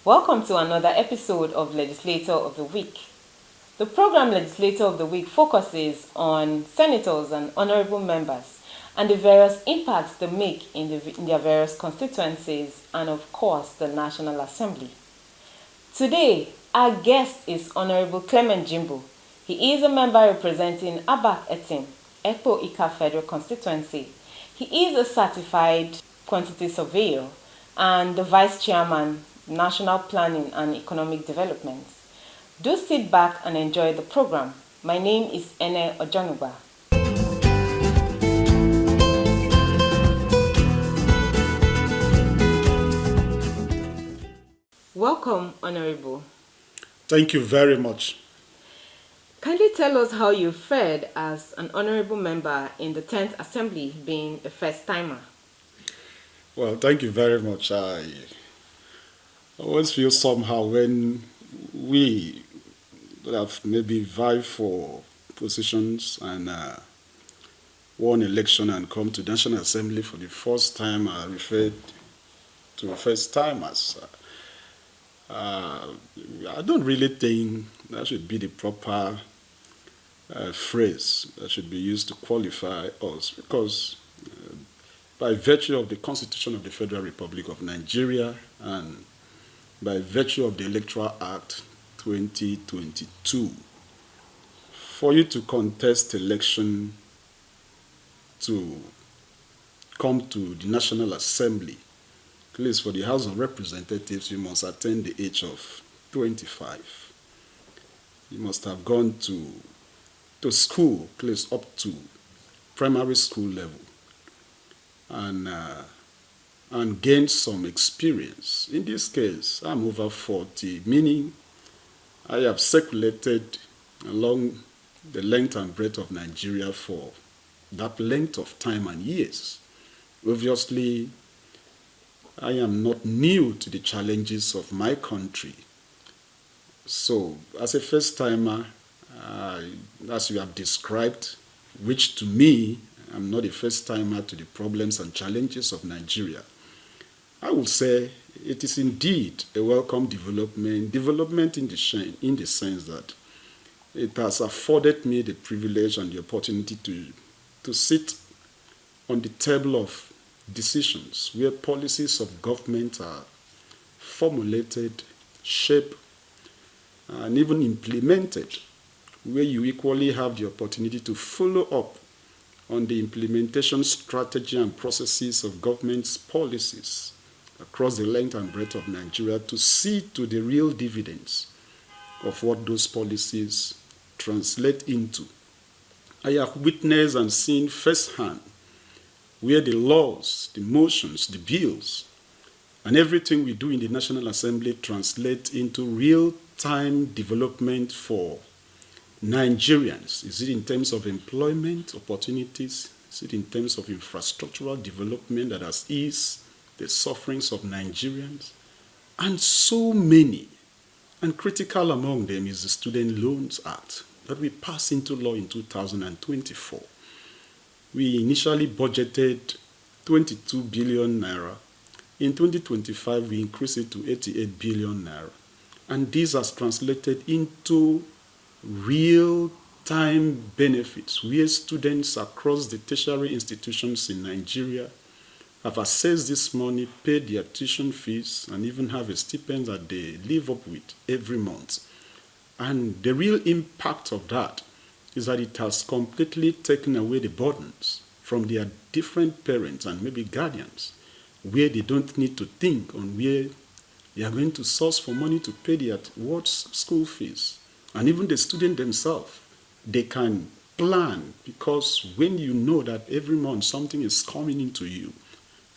Welcome to another episode of Legislator of the Week. The program Legislator of the Week focuses on senators and honorable members and the various impacts they make in their various constituencies and, of course, the National Assembly. Today, our guest is Honorable Clement Jimbo. He is a member representing Abak Etim, Ekpo Ika Federal Constituency. He is a certified quantity surveyor and the Vice Chairman, National Planning and Economic Development. Do sit back and enjoy the program. My name is Ene Ojanuba. Welcome, Honorable. Thank you very much. Kindly tell us how you fared as an honorable member in the 10th Assembly, being a first-timer. Well, thank you very much. I always feel somehow when we have maybe vied for positions and won election and come to National Assembly for the first time, I referred to first-timers. I don't really think that should be the proper phrase that should be used to qualify us, because by virtue of the Constitution of the Federal Republic of Nigeria and by virtue of the Electoral Act 2022, for you to contest election to come to the National Assembly, at least for the House of Representatives, you must attain the age of 25. You must have gone to school, at least up to primary school level, and gain some experience. In this case, I'm over 40, meaning I have circulated along the length and breadth of Nigeria for that length of time and years. Obviously, I am not new to the challenges of my country. So, as a first-timer, as you have described, which to me, I'm not a first-timer to the problems and challenges of Nigeria, I would say it is indeed a welcome development in the sense that it has afforded me the privilege and the opportunity to sit on the table of decisions where policies of government are formulated, shaped, and even implemented, where you equally have the opportunity to follow up on the implementation strategy and processes of government's policies across the length and breadth of Nigeria to see to the real dividends of what those policies translate into. I have witnessed and seen firsthand where the laws, the motions, the bills, and everything we do in the National Assembly translate into real-time development for Nigerians. Is it in terms of employment opportunities? Is it in terms of infrastructural development that has eased the sufferings of Nigerians? And so many. And critical among them is the Student Loans Act that we passed into law in 2024. We initially budgeted 22 billion naira. In 2025, we increased it to 88 billion naira. And this has translated into real-time benefits where students across the tertiary institutions in Nigeria have accessed this money, paid their tuition fees, and even have a stipend that they live up with every month. And the real impact of that is that it has completely taken away the burdens from their different parents and maybe guardians, where they don't need to think on where they are going to source for money to pay their school fees. And even the student themselves, they can plan, because when you know that every month something is coming into you,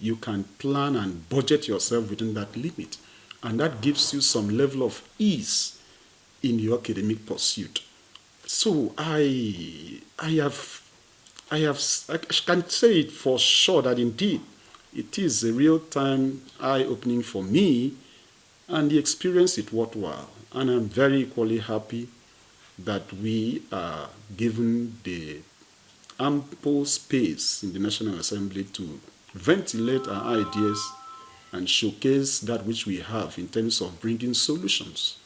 you can plan and budget yourself within that limit. And that gives you some level of ease in your academic pursuit. So I can say it for sure that indeed it is a real-time eye-opening for me, and the experience is worthwhile. And I'm very equally happy that we are given the ample space in the National Assembly to ventilate our ideas and showcase that which we have in terms of bringing solutions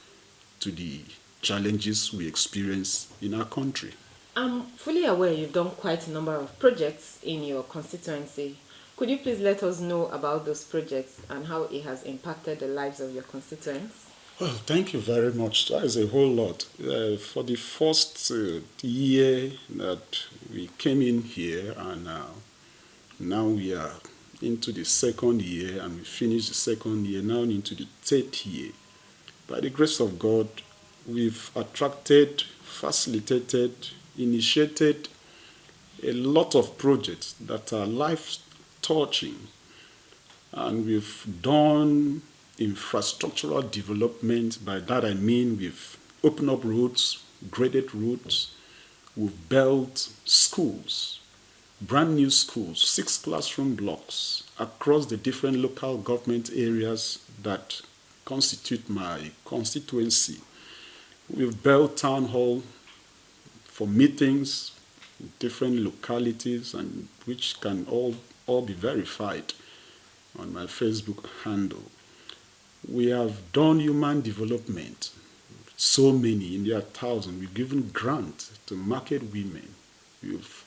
to the challenges we experience in our country. I'm fully aware you've done quite a number of projects in your constituency. Could you please let us know about those projects and how it has impacted the lives of your constituents? Well, thank you very much. That is a whole lot. For the first year that we came in here, and now we are into the second year, and we finished the second year, now into the third year. By the grace of God, we've attracted, facilitated, initiated a lot of projects that are life-touching, and we've done infrastructural development. By that I mean we've opened up roads, graded roads, we've built schools, brand new schools, 6 classroom blocks across the different local government areas that constitute my constituency. We've built town hall for meetings, different localities, and which can all be verified on my Facebook handle. We have done human development, so many, in their thousands. We've given grants to market women. We've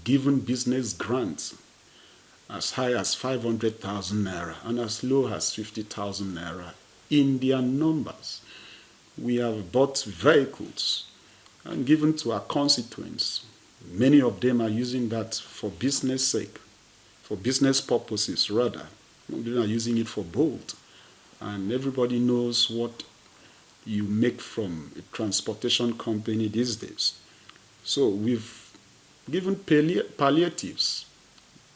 given business grants as high as 500,000 naira and as low as 50,000 naira in their numbers. We have bought vehicles and given to our constituents. Many of them are using that for business sake, for business purposes rather. Some of them are using it for both. And everybody knows what you make from a transportation company these days. So we've given palliatives,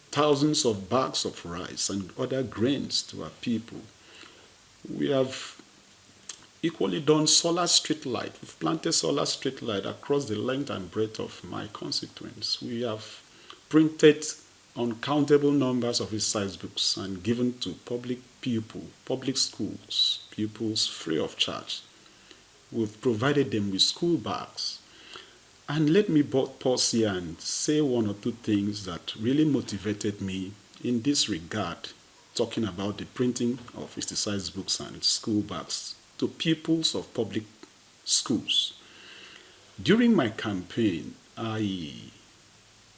thousands of bags of rice and other grains to our people. We have equally done solar street light. We've planted solar street light across the length and breadth of my constituents. We have printed uncountable numbers of exercise books and given to public schools, pupils free of charge. We've provided them with school bags. And let me pause here and say one or two things that really motivated me in this regard, talking about the printing of exercise books and school bags to pupils of public schools. During my campaign, I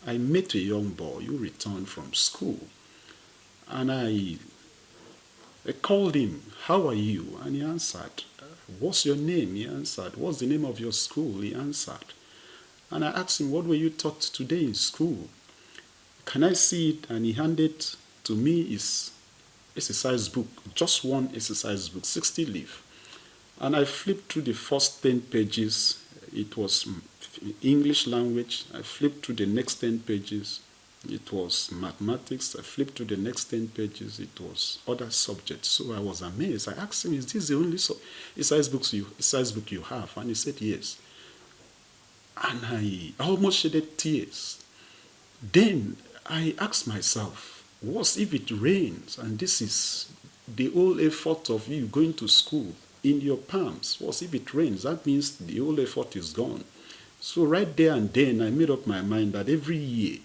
met a young boy who returned from school, and I called him, "How are you?" And he answered, "What's your name?" He answered, "What's the name of your school?" He answered. And I asked him, "What were you taught today in school? Can I see it?" And he handed to me his exercise book, just one exercise book, 60 leaf. And I flipped through the first 10 pages. It was English language. I flipped through the next 10 pages. It was mathematics. I flipped through the next 10 pages. It was other subjects. So I was amazed. I asked him, "Is this the only exercise book you have?" And he said, "Yes." And I almost shedded tears. Then I asked myself, what if it rains and this is the whole effort of you going to school in your palms? What if it rains? That means the whole effort is gone. So right there and then I made up my mind that every year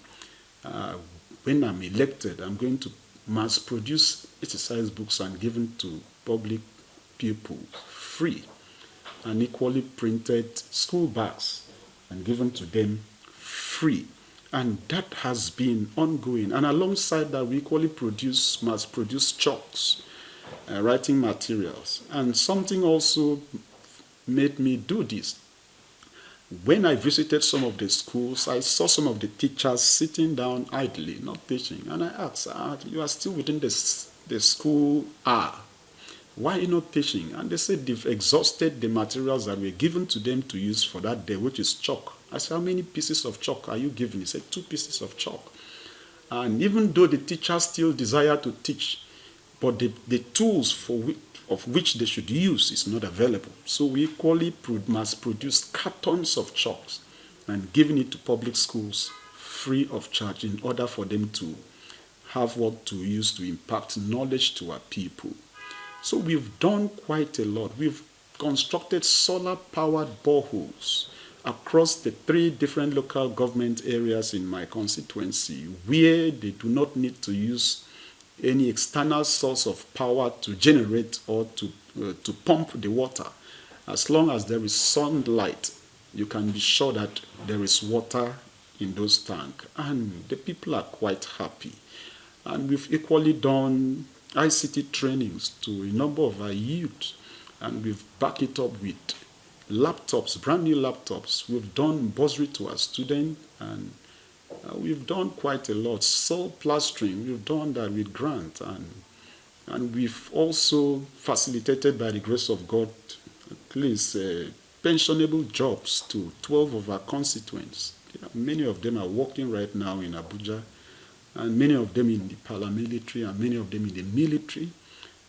when I'm elected, I'm going to mass produce exercise books and given to public people free, and equally printed school bags and given to them free. And that has been ongoing. And alongside that, we equally mass produce chalks, writing materials. And something also made me do this. When I visited some of the schools, I saw some of the teachers sitting down idly, not teaching. And I asked, "You are still within the school hour. Why are you not teaching?" And they said they've exhausted the materials that were given to them to use for that day, which is chalk. I said, "How many pieces of chalk are you giving?" He said, 2 pieces of chalk. And even though the teachers still desire to teach, but the tools of which they should use is not available. So we equally must produce cartons of chalks and giving it to public schools free of charge in order for them to have what to use to impact knowledge to our people. So we've done quite a lot. We've constructed solar-powered boreholes across the 3 different local government areas in my constituency where they do not need to use any external source of power to generate or to pump the water. As long as there is sunlight, you can be sure that there is water in those tanks. And the people are quite happy. And we've equally done ICT trainings to a number of our youth. And we've backed it up with laptops, brand new laptops. We've done bursary to our students, and we've done quite a lot. Soul plastering, we've done that with grant. And we've also facilitated, by the grace of God, at least pensionable jobs to 12 of our constituents. Many of them are working right now in Abuja, and many of them in the paramilitary, and many of them in the military.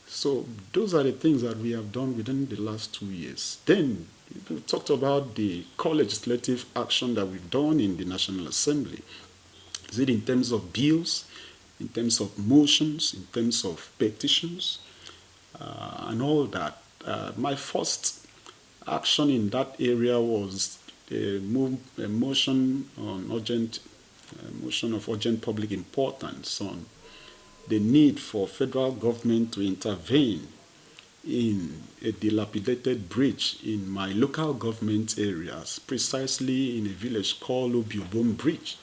So those are the things that we have done within the last 2 years. Then we talked about the core legislative action that we've done in the National Assembly. Is it in terms of bills, in terms of motions, in terms of petitions, and all that? My first action in that area was a motion of urgent public importance on the need for federal government to intervene in a dilapidated bridge in my local government areas, precisely in a village called Obiobom Bridge.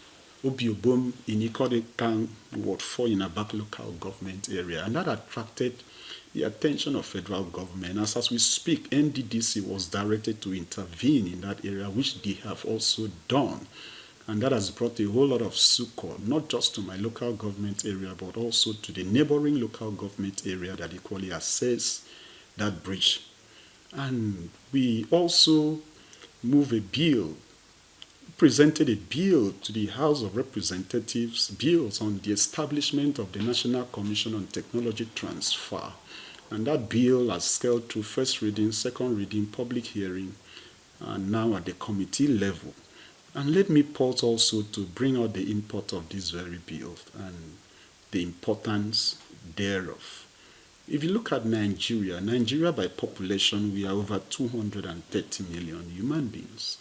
Obiobom in Ikodekan, Ward 4 in Abak local government area. And that attracted the attention of federal government. As we speak, NDDC was directed to intervene in that area, which they have also done. And that has brought a whole lot of succor, not just to my local government area, but also to the neighboring local government area that equally access that bridge. And we also presented a bill to the House of Representatives, bills on the establishment of the National Commission on Technology Transfer. And that bill has scaled through first reading, second reading, public hearing, and now at the committee level. And let me pause also to bring out the import of this very bill and the importance thereof. If you look at Nigeria by population, we are over 230 million human beings.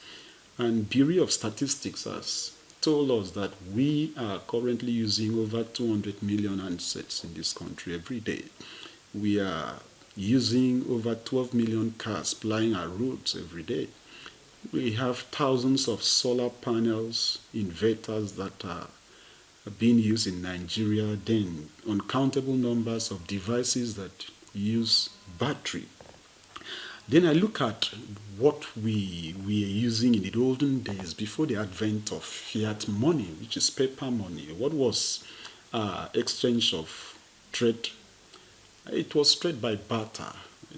And Bureau of Statistics has told us that we are currently using over 200 million handsets in this country every day. We are using over 12 million cars plying our roads every day. We have thousands of solar panels, inverters that are being used in Nigeria, then uncountable numbers of devices that use battery. Then I look at what we were using in the olden days before the advent of fiat money, which is paper money. What was exchange of trade? It was trade by barter.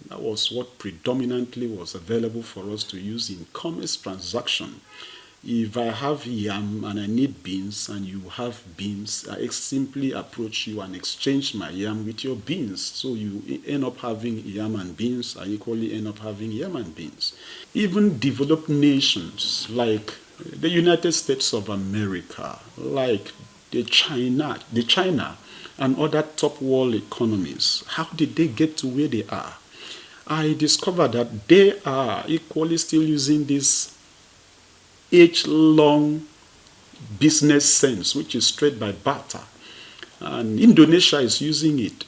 That was what predominantly was available for us to use in commerce transaction. If I have yam and I need beans and you have beans, I simply approach you and exchange my yam with your beans. So you end up having yam and beans, I equally end up having yam and beans. Even developed nations like the United States of America, like the China and other top world economies, how did they get to where they are? I discovered that they are equally still using this age-long business sense, which is trade by barter. And Indonesia is using it.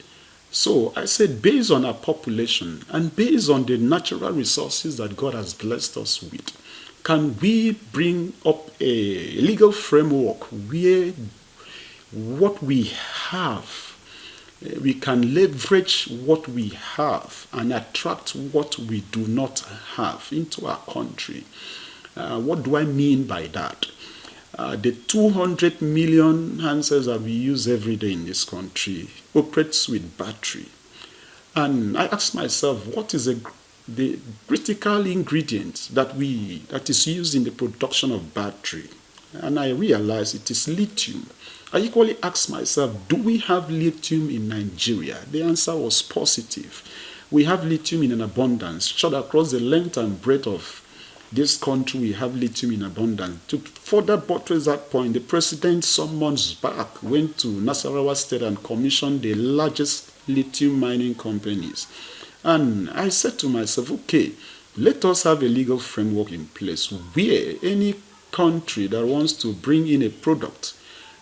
So I said, based on our population and based on the natural resources that God has blessed us with, can we bring up a legal framework where what we have, we can leverage what we have and attract what we do not have into our country? What do I mean by that? The 200 million handsets that we use every day in this country operates with battery. And I asked myself, what is the critical ingredient that is used in the production of battery? And I realized it is lithium. I equally asked myself, do we have lithium in Nigeria? The answer was positive. We have lithium in an abundance. Shot across the length and breadth of this country, we have lithium in abundance. To further buttress that point, the president some months back went to Nasarawa State and commissioned the largest lithium mining companies. And I said to myself, okay, let us have a legal framework in place where any country that wants to bring in a product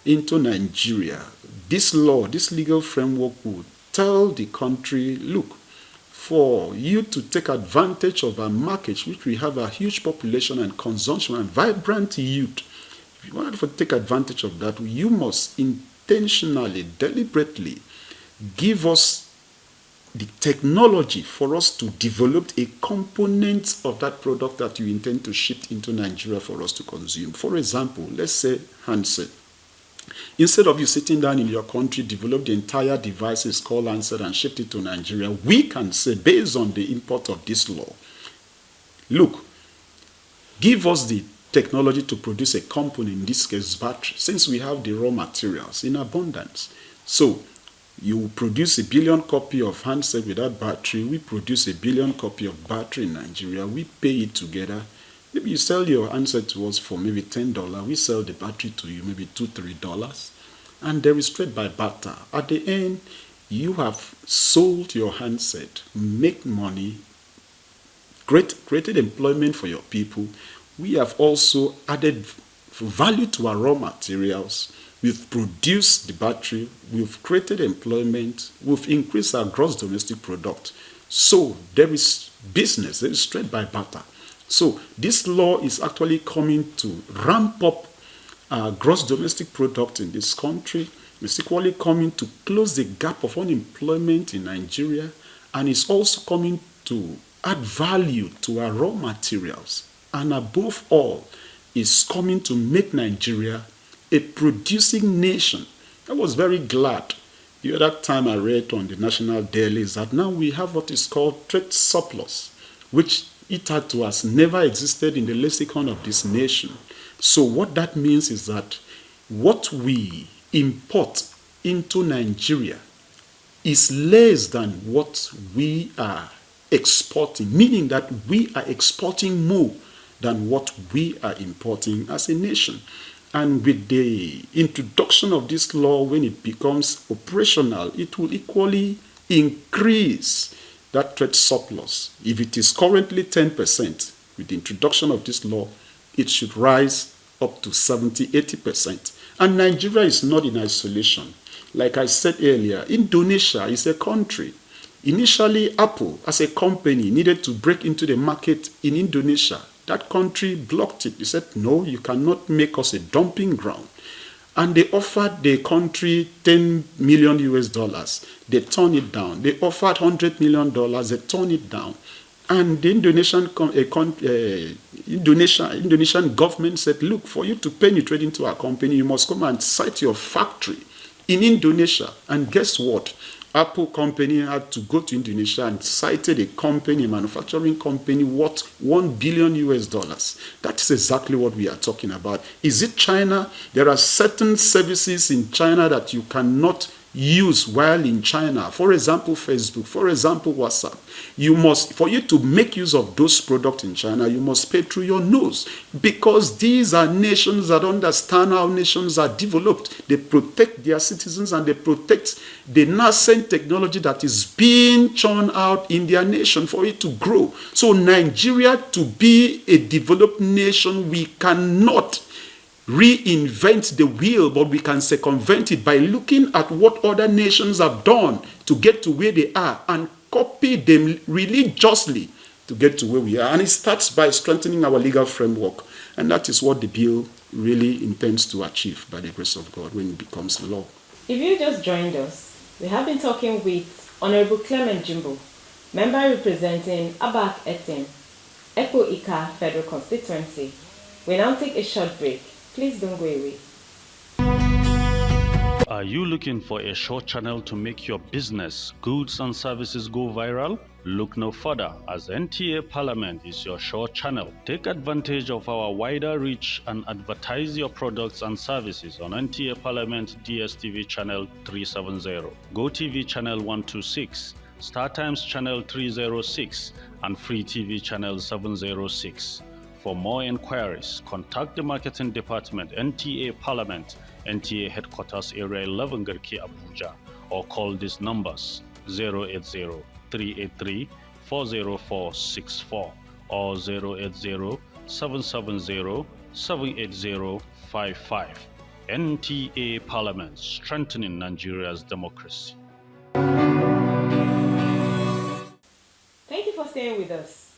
into Nigeria this law, this legal framework would tell the country, look, for you to take advantage of our market, which we have a huge population and consumption and vibrant youth, if you want to take advantage of that, you must intentionally, deliberately give us the technology for us to develop a component of that product that you intend to ship into Nigeria for us to consume. For example, let's say handset. Instead of you sitting down in your country, develop the entire devices called handset and ship it to Nigeria, we can say, based on the import of this law, look, give us the technology to produce a component, in this case battery, since we have the raw materials in abundance. So you produce 1 billion copy of handset with that battery, we produce 1 billion copy of battery in Nigeria, we pay it together. Maybe you sell your handset to us for maybe $10, we sell the battery to you maybe $2, $3, and there is trade by barter. At the end, you have sold your handset, make money, created employment for your people. We have also added value to our raw materials. We've produced the battery, we've created employment, we've increased our gross domestic product. So there is business, there is trade by barter. So this law is actually coming to ramp up gross domestic product in this country. It's equally coming to close the gap of unemployment in Nigeria, and it's also coming to add value to our raw materials. And above all, it's coming to make Nigeria a producing nation. I was very glad the other time I read on the national dailies that now we have what is called trade surplus, which hitherto has never existed in the lexicon of this nation. So what that means is that what we import into Nigeria is less than what we are exporting, meaning that we are exporting more than what we are importing as a nation. And with the introduction of this law, when it becomes operational, it will equally increase that trade surplus. If it is currently 10%, with the introduction of this law, it should rise up to 70-80%. And Nigeria is not in isolation. Like I said earlier, Indonesia is a country. Initially, Apple, as a company, needed to break into the market in Indonesia. That country blocked it. They said, no, you cannot make us a dumping ground. And they offered the country $10 million US. They turned it down. They offered $100 million. They turned it down. And the Indonesian government said, look, for you to penetrate into our company, you must come and site your factory in Indonesia. And guess what? Apple company had to go to Indonesia and cited a company, a manufacturing company worth $1 billion US. That is exactly what we are talking about. Is it China? There are certain services in China that you cannot use while in China. For example, Facebook, for example, WhatsApp. For you to make use of those products in China, you must pay through your nose, because these are nations that understand how nations are developed. They protect their citizens and they protect the nascent technology that is being churned out in their nation for it to grow. So Nigeria, to be a developed nation, we cannot reinvent the wheel, but we can circumvent it by looking at what other nations have done to get to where they are and copy them religiously to get to where we are. And it starts by strengthening our legal framework. And that is what the bill really intends to achieve by the grace of God when it becomes law. If you just joined us, we have been talking with Honorable Clement Jimbo, member representing Abak Etim, Ekpo Ika Federal Constituency. We now take a short break. Please don't go away. Are you looking for a short channel to make your business, goods and services go viral? Look no further, as NTA Parliament is your short channel. Take advantage of our wider reach and advertise your products and services on NTA Parliament DSTV channel 370, GoTV channel 126, StarTimes channel 306, and Free TV channel 706. For more inquiries, contact the Marketing Department, NTA Parliament, NTA Headquarters Area 11 Garki, Abuja, or call these numbers 080-383-40464 or 080-770-78055. NTA Parliament, strengthening Nigeria's democracy. Thank you for staying with us.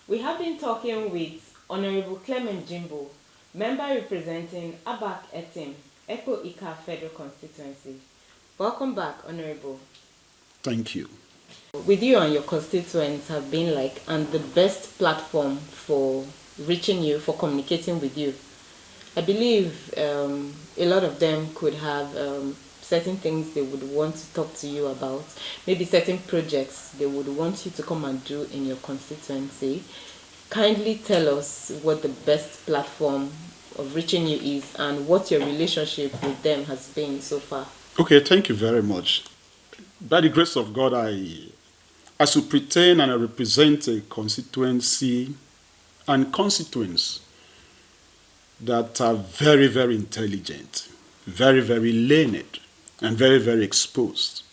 We have been talking with Honorable Clement Jimbo, member representing Abak Etim, Ekpo Ika Federal Constituency. Welcome back, Honorable. Thank you. With you and your constituents have been and the best platform for reaching you, for communicating with you. I believe a lot of them could have certain things they would want to talk to you about, maybe certain projects they would want you to come and do in your constituency. Kindly tell us what the best platform of reaching you is and what your relationship with them has been so far. Okay, thank you very much. By the grace of God, I should pretend and I represent a constituency and constituents that are very, very intelligent, very, very learned, and very, very exposed.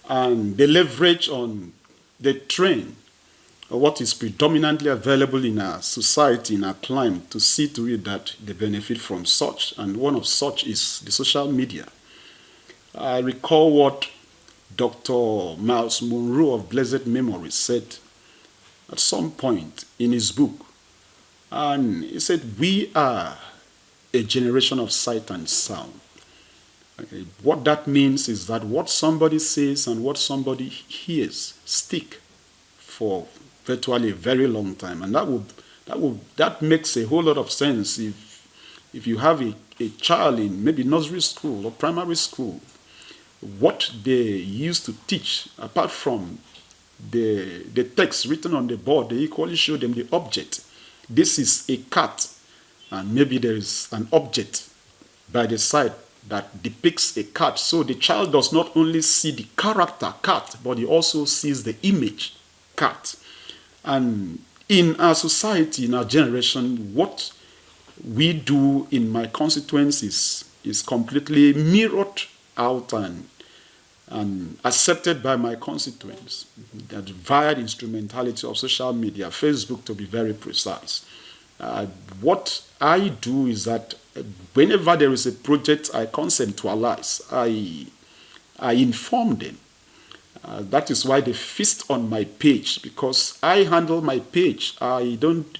And they leverage on the trend of what is predominantly available in our society, in our climate, to see to it that they benefit from such. And one of such is the social media. I recall what Dr. Miles Monroe of blessed memory said at some point in his book. And he said, we are a generation of sight and sound. Okay. What that means is that what somebody says and what somebody hears stick for virtually a very long time. And that makes a whole lot of sense if you have a child in maybe nursery school or primary school. What they used to teach, apart from the text written on the board, they equally show them the object. This is a cat, and maybe there is an object by the side that depicts a cat. So the child does not only see the character cat, but he also sees the image cat. And in our society, in our generation, what we do in my constituencies is completely mirrored out and accepted by my constituents, that via the instrumentality of social media, Facebook to be very precise. What I do is that whenever there is a project I conceptualize, I inform them. That is why they feast on my page, because I handle my page. I don't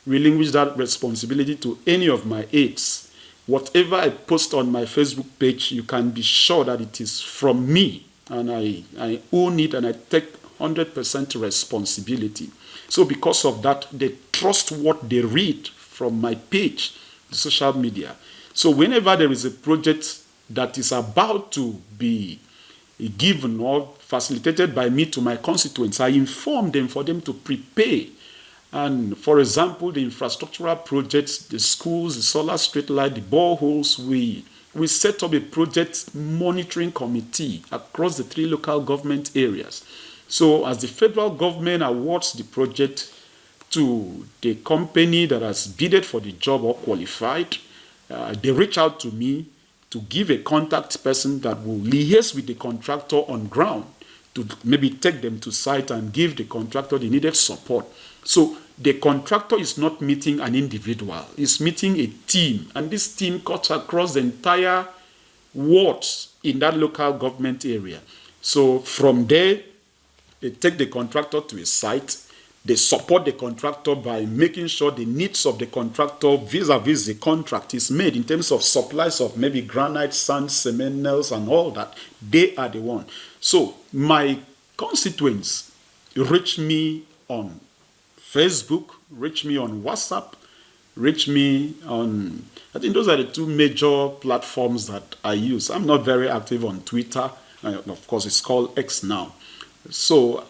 relinquish that responsibility to any of my aides. Whatever I post on my Facebook page, you can be sure that it is from me, and I own it, and I take 100% responsibility. So because of that, they trust what they read from my page, the social media. So whenever there is a project that is about to be given or facilitated by me to my constituents, I inform them for them to prepare. And for example, the infrastructural projects, the schools, the solar street light, the boreholes, we set up a project monitoring committee across the 3 local government areas. So as the federal government awards the project to the company that has bidded for the job or qualified, they reach out to me to give a contact person that will liaise with the contractor on ground to maybe take them to site and give the contractor the needed support. So the contractor is not meeting an individual, he's meeting a team, and this team cuts across the entire wards in that local government area. So from there, they take the contractor to a site, they support the contractor by making sure the needs of the contractor vis-a-vis the contract is made in terms of supplies of maybe granite, sand, cement, nails, and all that. They are the one. So my constituents reach me on Facebook, reach me on WhatsApp, reach me on, I think those are the 2 major platforms that I use. I'm not very active on Twitter. Of course, it's called X now. So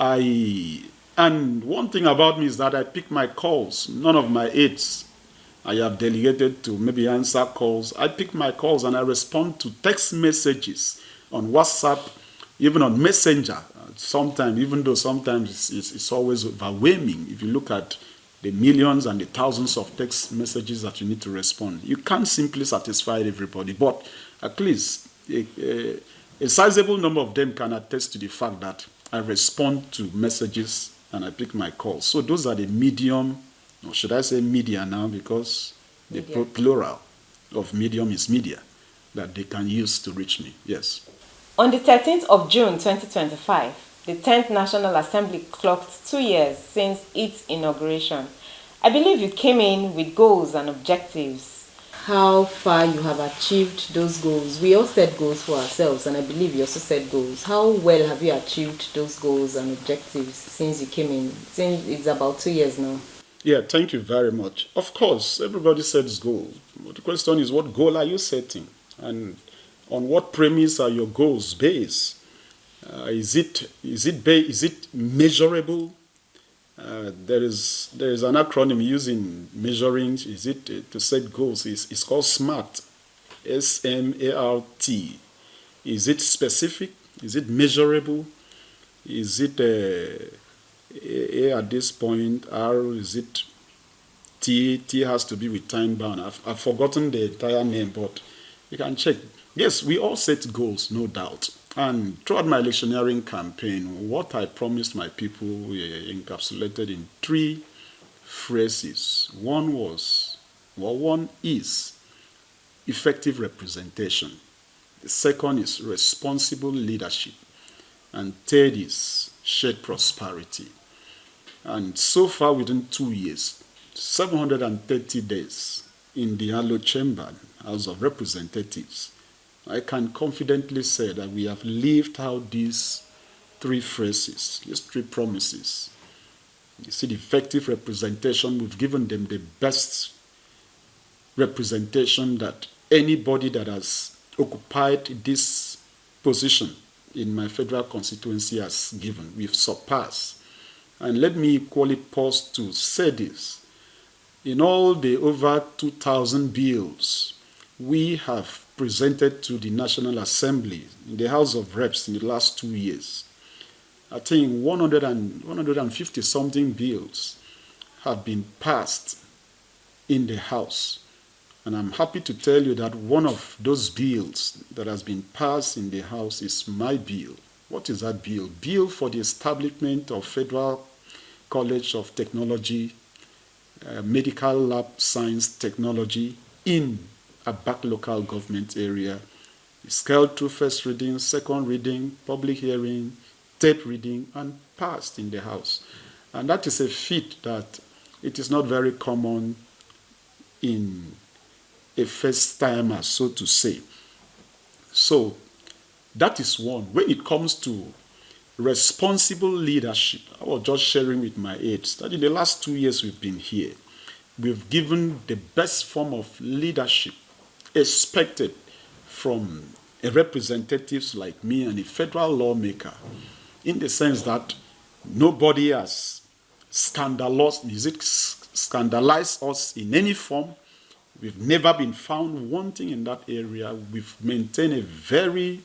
and one thing about me is that I pick my calls. None of my aides I have delegated to maybe answer calls. I pick my calls and I respond to text messages on WhatsApp, even on Messenger. Sometimes, even though sometimes it's always overwhelming. If you look at the millions and the thousands of text messages that you need to respond, you can't simply satisfy everybody. But at least a sizable number of them can attest to the fact that I respond to messages and I pick my calls. So those are the medium, or should I say media now, because the plural. of medium is media that they can use to reach me. Yes. On the 13th of June 2025, the 10th National Assembly clocked 2 years since its inauguration. I believe you came in with goals and objectives. How far you have achieved those goals? We all set goals for ourselves, and I believe you also set goals. How well have you achieved those goals and objectives since you came in? Since it's about 2 years now. Yeah, thank you very much. Of course, everybody sets goals. But the question is, what goal are you setting? And on what premise are your goals based? Is it measurable? There is an acronym using measuring. Is it to set goals? It's called SMART, SMART. Is it specific? Is it measurable? Is it A at this point? R, is it T? T has to be with time bound. I've forgotten the entire name, but you can check. Yes, we all set goals, no doubt. And throughout my electioneering campaign, what I promised my people were encapsulated in 3 phrases. One is effective representation. The second is responsible leadership. And third is shared prosperity. And so far, within 2 years, 730 days in the Alo Chamber, House of Representatives, I can confidently say that we have lived out these 3 phrases, these 3 promises. You see, the effective representation, we've given them the best representation that anybody that has occupied this position in my federal constituency has given. We've surpassed. And let me equally pause to say this. In all the over 2,000 bills we have presented to the National Assembly in the House of Reps in the last 2 years, I think 150 something bills have been passed in the House. And I'm happy to tell you that one of those bills that has been passed in the House is my bill. What is that bill? Bill for the establishment of Federal College of Technology, Medical Lab Science Technology in a back local government area. It's scaled through first reading, second reading, public hearing, third reading, and passed in the House. And that is a feat that it is not very common in a first timer, so to say. So that is one. When it comes to responsible leadership, I was just sharing with my aides that in the last 2 years we've been here, we've given the best form of leadership expected from a representatives like me and a federal lawmaker, in the sense that nobody has scandalized us in any form. We've never been found wanting in that area. We've maintained a very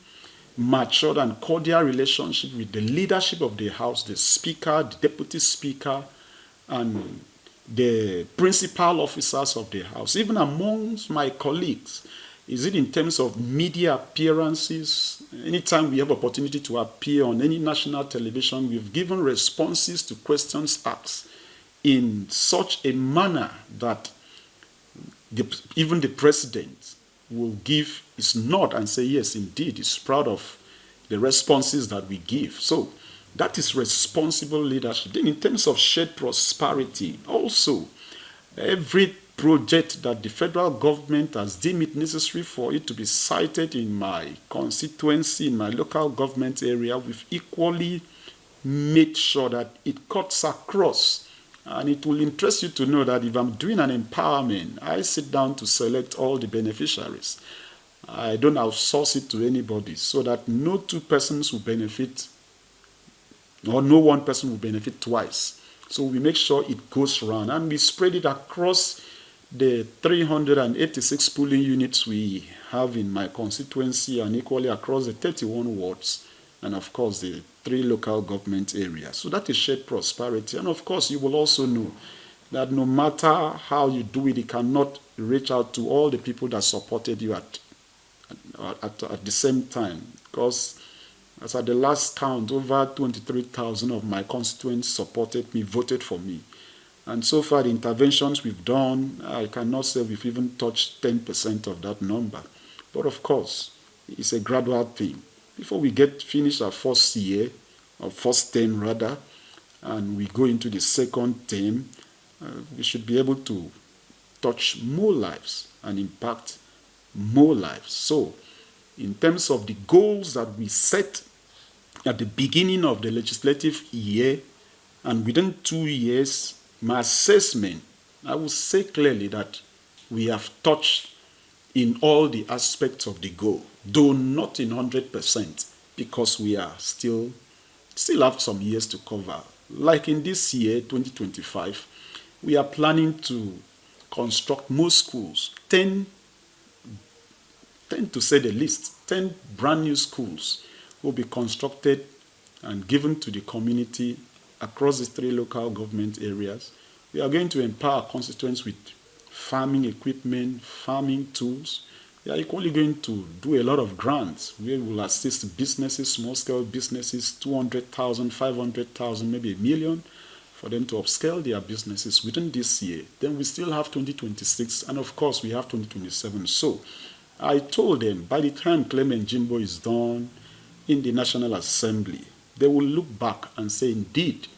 matured and cordial relationship with the leadership of the House, the Speaker, the Deputy Speaker, and the principal officers of the House, even amongst my colleagues. Is it in terms of media appearances? Anytime we have opportunity to appear on any national television, we've given responses to questions asked in such a manner that even the president will give his nod and say, yes, indeed, he's proud of the responses that we give. So that is responsible leadership. Then in terms of shared prosperity, also, every project that the federal government has deemed it necessary for it to be cited in my constituency, in my local government area, we've equally made sure that it cuts across. And it will interest you to know that if I'm doing an empowerment, I sit down to select all the beneficiaries. I don't outsource it to anybody, so that no 2 persons will benefit, or no 1 person will benefit twice. So we make sure it goes around, and we spread it across the 386 polling units we have in my constituency, and equally across the 31 wards, and of course the 3 local government areas. So that is shared prosperity. And of course, you will also know that no matter how you do it, you cannot reach out to all the people that supported you at the same time. Because as at the last count, over 23,000 of my constituents supported me, voted for me. And so far, the interventions we've done, I cannot say we've even touched 10% of that number. But of course, it's a gradual thing. Before we finish our first year, or first term rather, and we go into the second term, we should be able to touch more lives and impact more lives. So, in terms of the goals that we set at the beginning of the legislative year, and within 2 years, my assessment, I will say clearly that we have touched in all the aspects of the goal, though not in 100%, because we are still have some years to cover. Like in this year, 2025, we are planning to construct more schools, 10 to say the least, 10 brand new schools will be constructed and given to the community across the 3 local government areas. We are going to empower constituents with farming equipment, farming tools. We are equally going to do a lot of grants where we will assist businesses, small-scale businesses, 200,000, 500,000, maybe $1 million, for them to upscale their businesses within this year. Then we still have 2026, and of course we have 2027. So I told them by the time Clement Jimbo is done in the National Assembly, they will look back and say, indeed,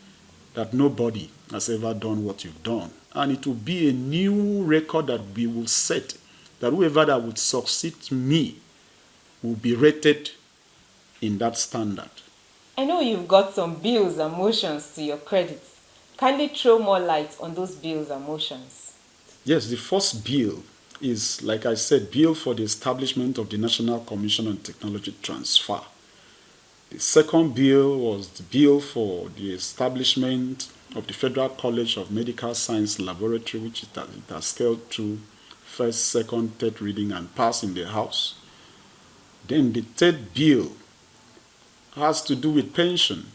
that nobody has ever done what you've done. And it will be a new record that we will set, that whoever that would succeed me will be rated in that standard. I know you've got some bills and motions to your credit. Kindly throw more light on those bills and motions. Yes, the first bill is, like I said, bill for the establishment of the National Commission on Technology Transfer. The second bill was the bill for the establishment of the Federal College of Medical Science Laboratory, which it has scaled through first, second, third reading and passed in the House. Then the third bill has to do with pension.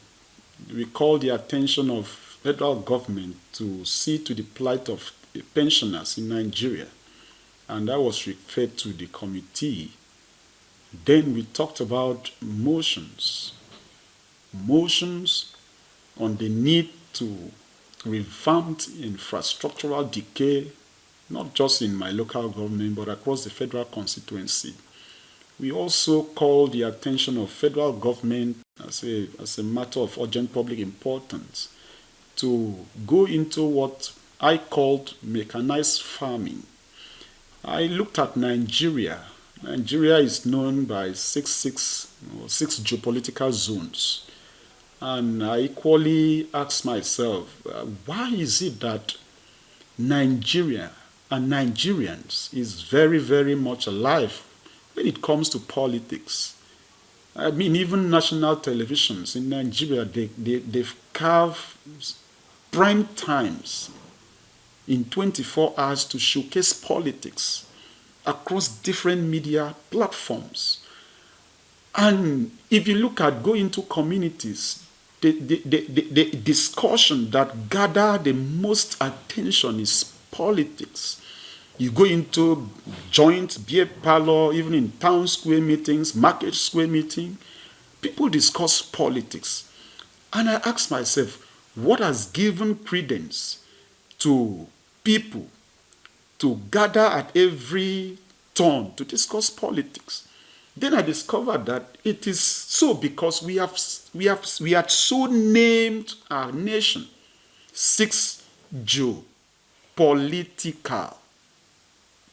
We call the attention of federal government to see to the plight of pensioners in Nigeria, and that was referred to the committee. Then we talked about motions on the need to revamp infrastructural decay, not just in my local government, but across the federal constituency. We also called the attention of federal government as a matter of urgent public importance to go into what I called mechanized farming. I looked at Nigeria. Nigeria is known by six geopolitical zones. And I equally asked myself, why is it that Nigeria and Nigerians is very, very much alive when it comes to politics? I mean, even national televisions in Nigeria, they've carved prime times in 24 hours to showcase politics across different media platforms. And if you go into communities, the discussion that gather the most attention is politics. You go into joint beer parlor, even in town square meetings, market square meeting, people discuss politics. And I ask myself, what has given credence to people to gather at every turn to discuss politics? Then I discovered that it is so because we had so named our nation 6 geopolitical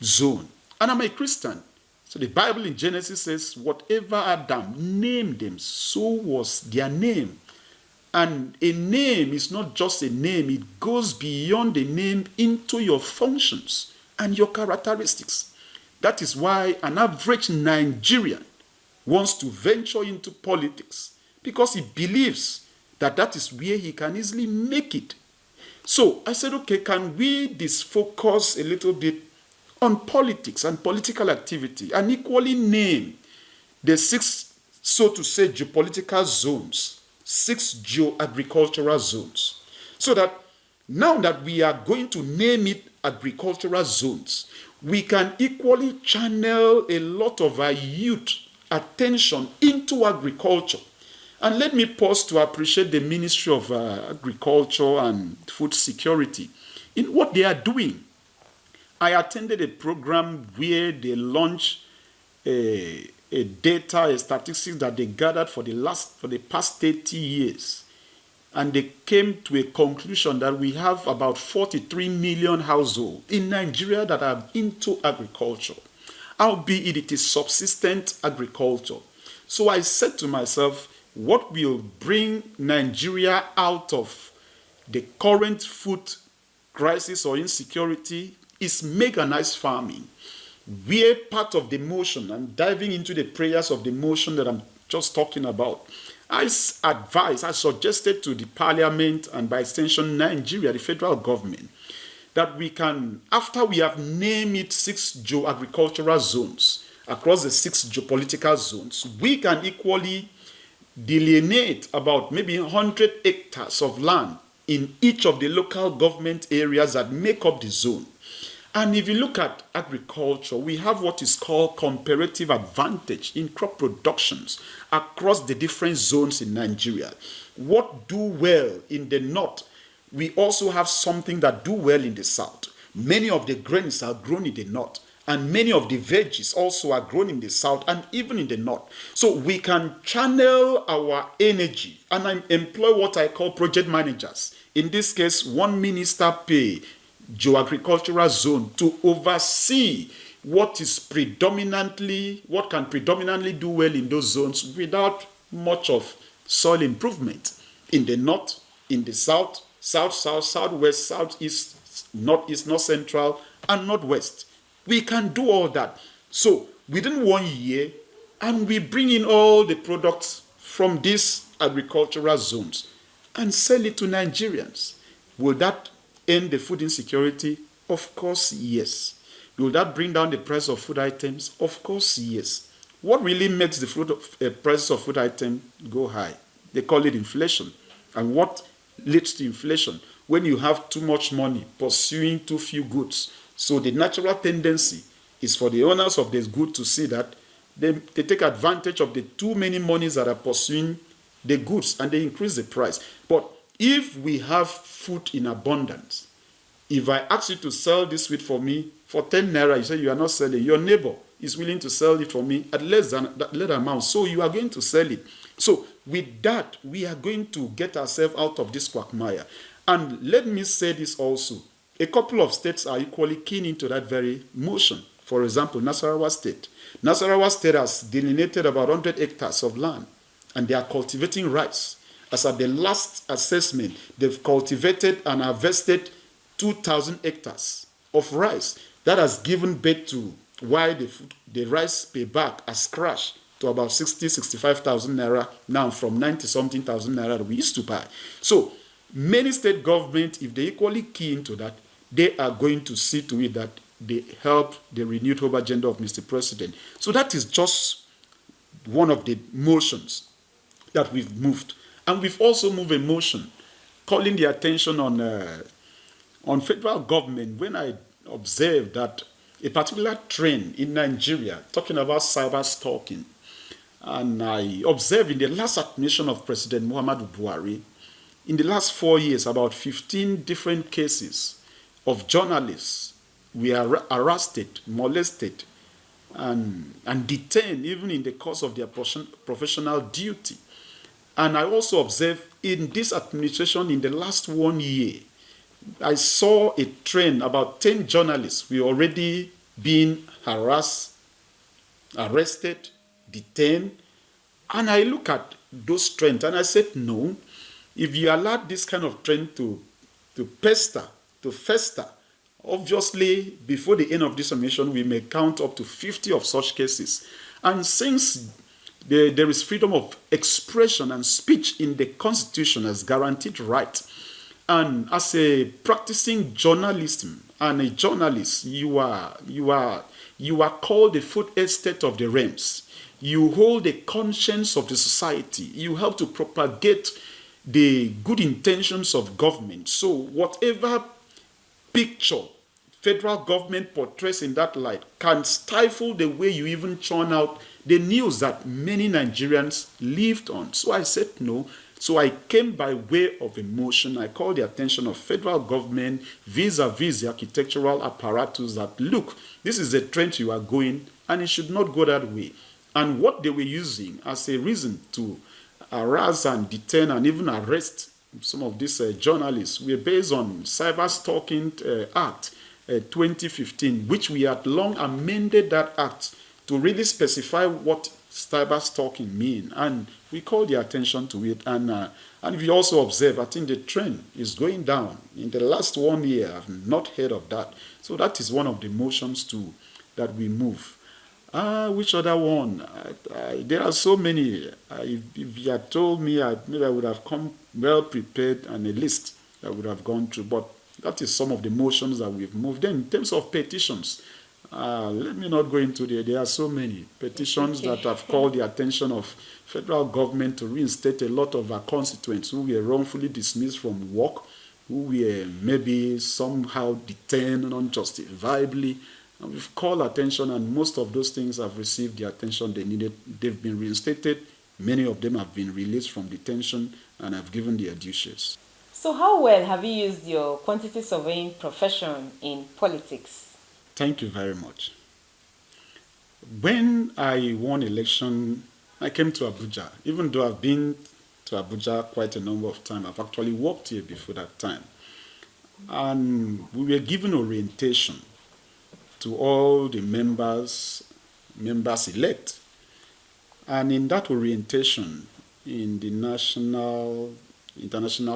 zone. And I'm a Christian. So the Bible in Genesis says, whatever Adam named them, so was their name. And a name is not just a name, it goes beyond the name into your functions and your characteristics. That is why an average Nigerian wants to venture into politics, because he believes that that is where he can easily make it. So I said, okay, can we disfocus a little bit on politics and political activity and equally name the 6, so to say, geopolitical zones, 6 geo-agricultural zones, so that now that we are going to name it agricultural zones, we can equally channel a lot of our youth attention into agriculture. And let me pause to appreciate the Ministry of Agriculture and Food Security in what they are doing. I attended a program where they launched a data, a statistics that they gathered for the past 30 years. And they came to a conclusion that we have about 43 million households in Nigeria that are into agriculture, albeit it is subsistent agriculture. So I said to myself, what will bring Nigeria out of the current food crisis or insecurity is mechanized farming. Where part of the motion, I'm diving into the prayers of the motion that I'm just talking about. I suggested to the parliament and by extension Nigeria, the federal government, that we can, after we have named it 6 geo-agricultural zones across the 6 geopolitical zones, we can equally delineate about maybe 100 hectares of land in each of the local government areas that make up the zone. And if you look at agriculture, we have what is called comparative advantage in crop productions across the different zones in Nigeria. What do well in the north, we also have something that do well in the south. Many of the grains are grown in the north, and many of the veggies also are grown in the south and even in the north. So we can channel our energy, and I employ what I call project managers. In this case, one minister pay geo-agricultural zone to oversee what can predominantly do well in those zones without much of soil improvement. In the north, in the south, southwest, southeast, northeast, north central, and northwest. We can do all that. So within 1 year, and we bring in all the products from these agricultural zones and sell it to Nigerians. Will that end the food insecurity? Of course, yes. Will that bring down the price of food items? Of course, yes. What really makes the price of food items go high? They call it inflation. And what leads to inflation? When you have too much money pursuing too few goods. So the natural tendency is for the owners of this good to see that they take advantage of the too many monies that are pursuing the goods and they increase the price. But if we have food in abundance, if I ask you to sell this wheat for me for 10 naira, you say you are not selling. Your neighbor is willing to sell it for me at less than that amount. So you are going to sell it. So with that, we are going to get ourselves out of this quagmire. And let me say this also. A couple of states are equally keen into that very motion. For example, Nasarawa State. Nasarawa State has delineated about 100 hectares of land, and they are cultivating rice. As at the last assessment, they've cultivated and harvested 2,000 hectares of rice. That has given birth to why the rice payback has crashed to about 65,000 naira now from 90-something thousand naira that we used to buy. So many state governments, if they equally key into that, they are going to see to it that they help the renewed hope agenda of Mr. President. So that is just one of the motions that we've moved. And we've also moved a motion calling the attention on federal government when I observed that a particular trend in Nigeria, talking about cyber stalking, and I observed in the last administration of President Muhammadu Buhari, in the last 4 years, about 15 different cases of journalists were arrested, molested, and detained even in the course of their professional duty. And I also observed in this administration in the last 1 year, I saw a trend, about 10 journalists were already being harassed, arrested, detained. And I look at those trends and I said, no, if you allow this kind of trend to fester, obviously before the end of this administration, we may count up to 50 of such cases. And since there is freedom of expression and speech in the Constitution as guaranteed right, and as a practicing journalism and a journalist, you are called the food estate of the realms. You hold the conscience of the society. You help to propagate the good intentions of government. So whatever picture federal government portrays in that light can stifle the way you even churn out the news that many Nigerians lived on. So I said, no, So I came by way of a motion. I called the attention of federal government vis-a-vis the architectural apparatus that, look, this is the trend you are going, and it should not go that way. And what they were using as a reason to harass and detain and even arrest some of these journalists were based on Cyber Stalking Act 2015, which we had long amended that act to really specify what cyber stalking mean, and we call the attention to it. And if you also observe, I think the trend is going down. In the last 1 year, I've not heard of that. So that is one of the motions too that we move. Which other one? There are so many. If you had told me, maybe I would have come well prepared and a list that would have gone through. But that is some of the motions that we've moved. Then in terms of petitions, let me not go into there are so many petitions that have called the attention of federal government to reinstate a lot of our constituents who were wrongfully dismissed from work, who were maybe somehow detained unjustifiably. And we've called attention, and most of those things have received the attention they needed. They've been reinstated. Many of them have been released from detention and have given their due shares. So how well have you used your quantity surveying profession in politics? Thank you very much. When I won election, I came to Abuja. Even though I've been to Abuja quite a number of times, I've actually worked here before that time. And we were given orientation to all the members elect. And in that orientation, in the International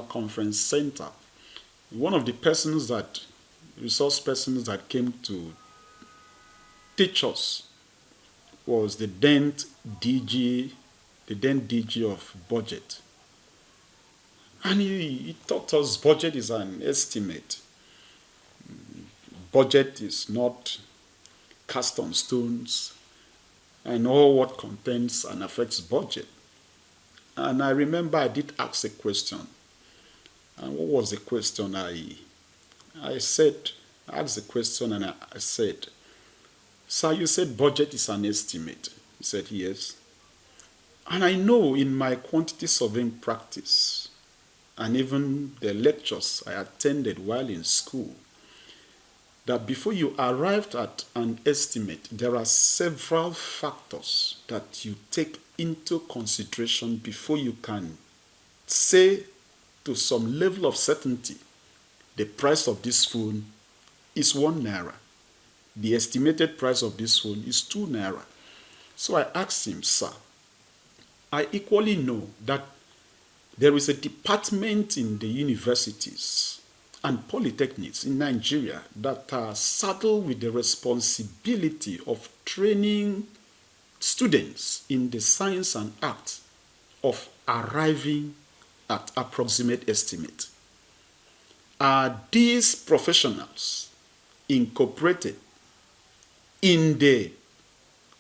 Conference Center, one of the resource persons that came to teach us was the then DG of budget. And he taught us budget is an estimate. Budget is not cast on stones, and all what contains and affects budget. And I remember I did ask a question. And what was the question? I asked the question and I said, "Sir, you said budget is an estimate." He said, "Yes." And I know in my quantity surveying practice and even the lectures I attended while in school, that before you arrived at an estimate, there are several factors that you take into consideration before you can say to some level of certainty, the price of this phone is 1 naira. The estimated price of this phone is 2 naira. So I asked him, "Sir, I equally know that there is a department in the universities and polytechnics in Nigeria that are saddled with the responsibility of training students in the science and art of arriving at approximate estimate. Are these professionals incorporated in the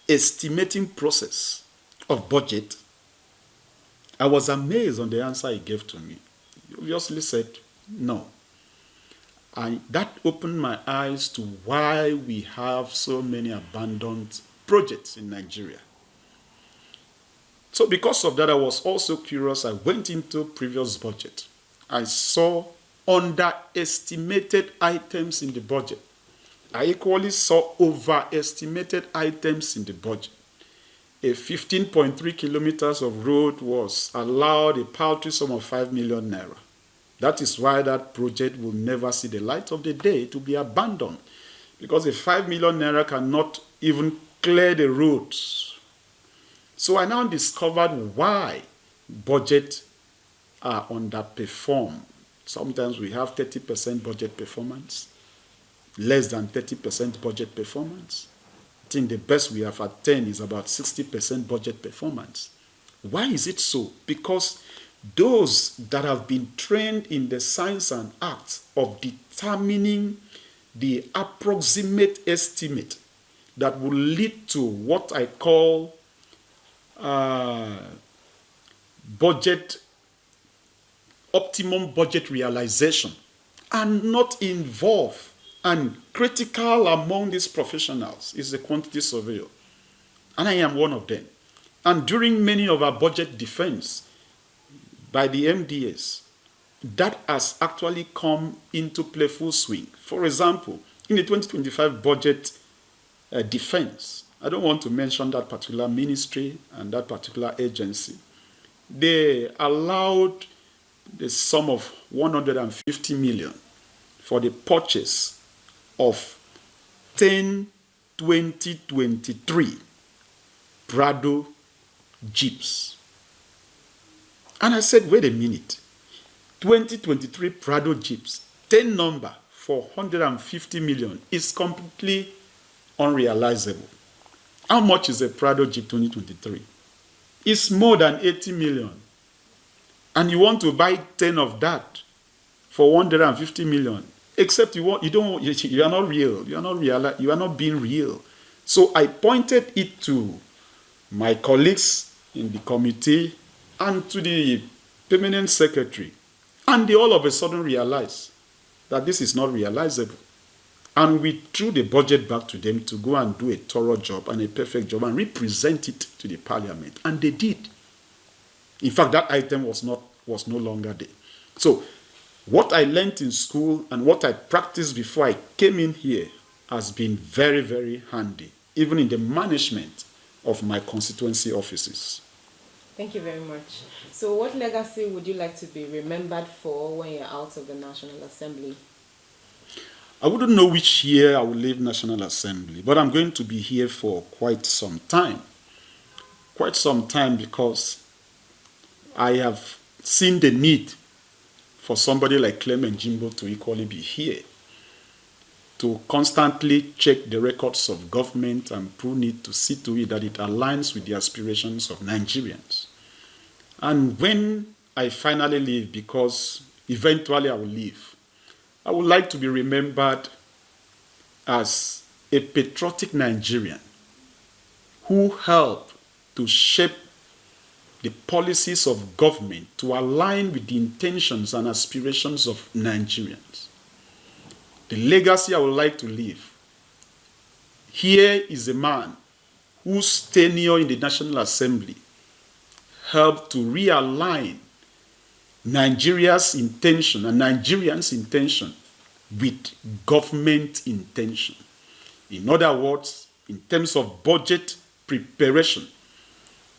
estimating process of budget?" I was amazed on the answer he gave to me. He obviously said no. And that opened my eyes to why we have so many abandoned projects in Nigeria. So because of that, I was also curious. I went into previous budget. I saw underestimated items in the budget. I equally saw overestimated items in the budget. A 15.3 kilometers of road was allowed a paltry sum of 5 million naira. That is why that project will never see the light of the day, to be abandoned. Because a 5 million naira cannot even clear the roads. So I now discovered why budgets are underperformed. Sometimes we have 30% budget performance, less than 30% budget performance. I think the best we have attained is about 60% budget performance. Why is it so? Because those that have been trained in the science and art of determining the approximate estimate that will lead to what I call optimum budget realization, are not involved. And critical among these professionals is the quantity surveyor. And I am one of them. And during many of our budget defense, by the MDS that has actually come into playful swing. For example, in the 2025 budget defense, I don't want to mention that particular ministry and that particular agency. They allowed the sum of 150 million for the purchase of 10 2023 Prado Jeeps. And I said, wait a minute. 2023 Prado Jeeps, 10 number for 150 million is completely unrealizable. How much is a Prado Jeep 2023? It's more than 80 million. And you want to buy 10 of that for 150 million. Except you are not real. You are not being real. So I pointed it to my colleagues in the committee and to the permanent secretary. And they all of a sudden realized that this is not realizable. And we threw the budget back to them to go and do a thorough job and a perfect job and represent it to the parliament. And they did. In fact, that item was no longer there. So what I learned in school and what I practiced before I came in here has been very, very handy, even in the management of my constituency offices. Thank you very much. So what legacy would you like to be remembered for when you're out of the National Assembly? I wouldn't know which year I will leave National Assembly, but I'm going to be here for quite some time. Quite some time, because I have seen the need for somebody like Clement Jimbo to equally be here, to constantly check the records of government and prune it, to see to it that it aligns with the aspirations of Nigerians. And when I finally leave, because eventually I will leave, I would like to be remembered as a patriotic Nigerian who helped to shape the policies of government to align with the intentions and aspirations of Nigerians. The legacy I would like to leave here is a man whose tenure in the National Assembly helped to realign Nigeria's intention and Nigerians' intention with government intention. In other words, in terms of budget preparation,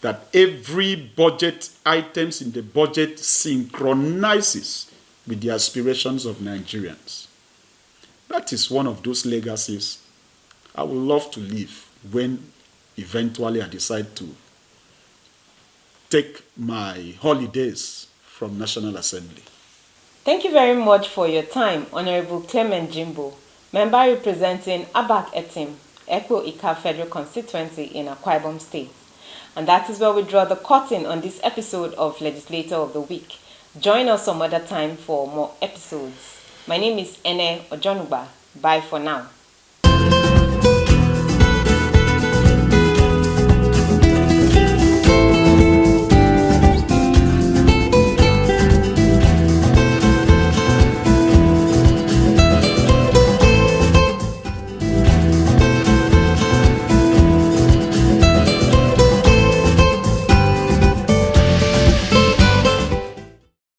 that every budget items in the budget synchronizes with the aspirations of Nigerians. That is one of those legacies I would love to leave when eventually I decide to take my holidays from National Assembly. Thank you very much for your time, Honorable Clement Jimbo, member representing Abak Etim, Ekpo Ika Federal Constituency in Akwa Ibom State. And that is where we draw the curtain on this episode of Legislator of the Week. Join us some other time for more episodes. My name is Ene Ojonuba. Bye for now.